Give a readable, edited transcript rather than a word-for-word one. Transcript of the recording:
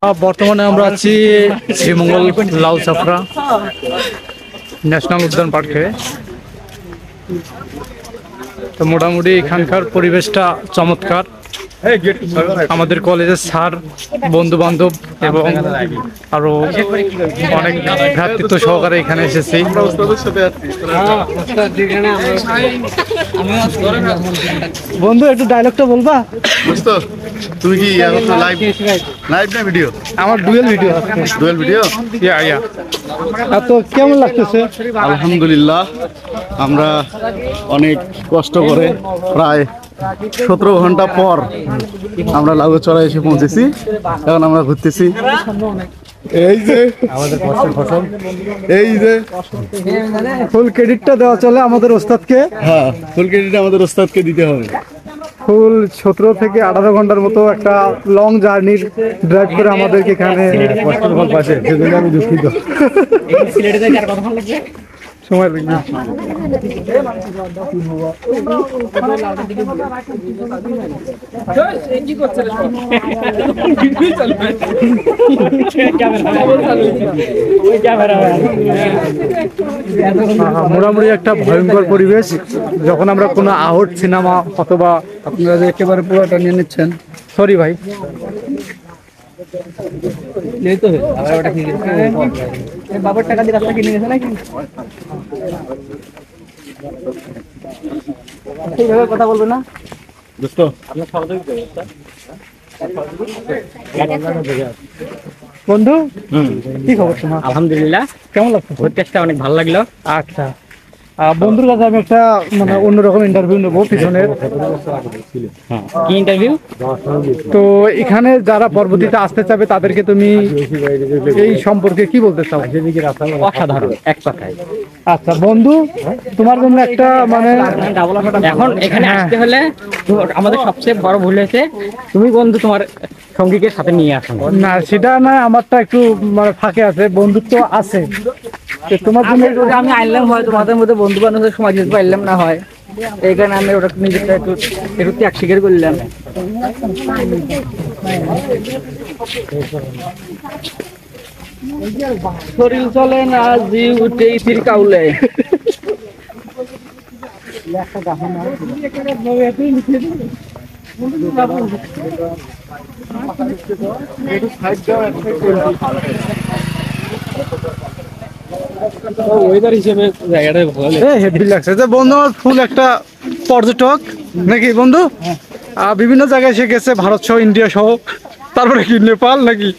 বর্তমানে আমরা আছি শ্রীমঙ্গল লাউ চাপড়া ন্যাশনাল উদ্যান পার্কে। তো মোটামুটি এখানকার পরিবেশটা চমৎকার। আমাদের কলেজের স্যার, বন্ধু বান্ধব এবং আরো অনেক ভ্রাতৃত্ব সহকারে এখানে এসেছি। বন্ধু একটু ডায়লগটা বলবা? তুমি কি লাইভ না ভিডিও? আমার ডুয়েল ভিডিও। তো কেমন লাগতেছে? আলহামদুলিল্লাহ, আমরা অনেক কষ্ট করে প্রায় 17 ঘন্টা পর আমরা লাউচড়া এসে পৌঁছেছি। এখন আমরা ঘুরতেছি। এই যে আমাদের কষ্টের ফসল, এই যে ফুল ক্রেডিটটা দেওয়া চলে আমাদের ওস্তাদকে। হ্যাঁ, ফুল ক্রেডিট আমাদের ওস্তাদকে দিতে হবে। ফুল 17 থেকে 18 ঘন্টার মতো একটা লং জার্নির ড্রাইভ করে আমাদেরকে এখানে কষ্টের ফল পাশে, সেজন্য আমি দুঃখিত। সময় লাগবে। মোটামুটি একটা ভয়ঙ্কর পরিবেশ। যখন আমরা কোনো আউট সিনেমা অথবা আপনারা যে একেবারে পুরোটা নিয়ে নিচ্ছেন, সরি ভাই, বাবার টাকা দিয়ে রাস্তা কিনে গেছে নাকি? সেইভাবে কথা বলবে না দোস্ত। বন্ধু কি খবর তোমার? আলহামদুলিল্লাহ, কেমন লাগছে? ঘুরতে অনেক ভালো লাগলো। আচ্ছা, বন্ধুর কাছে আমি একটা মানে অন্যরকম ইন্টারভিউ নেবো পিছনের। কি ইন্টারভিউ? তো এখানে যারা পরবর্তীতে আসতে চাবে তাদেরকে তুমি এই সম্পর্কে কি বলতে চাও? অসাধারণ, এক কথায়। আচ্ছা বন্ধু, তোমার জন্য একটা মানে এখন এখানে আসতে হলে আমাদের সবচেয়ে বড় ভুল হয়েছে তুমি বন্ধু তোমার সঙ্গীকে সাথে নিয়ে আসো না, সেটা না, আমারটা একটু মানে ফাঁকে আছে, বন্ধুত্ব আছে। তো তোমার জন্য আমি আনলাম, হয় তোমাদের মধ্যে বন্ধু বান্ধবের সময় যেতে পারলাম না, হয় এই কারণে আমি ওটা নিজেটা একটু একটু ত্যাগ স্বীকার করলাম। শরীর চলে না, জি উঠে ইতির কাউলে। ওয়েদার হিসেবে জায়গাটা ভালো হেভি লাগছে। যে বন্ধু আমার ফুল একটা পর্যটক নাকি বন্ধু? বিভিন্ন জায়গায় সে গেছে, ভারত সহ, ইন্ডিয়া সহ, তারপরে কি নেপাল নাকি?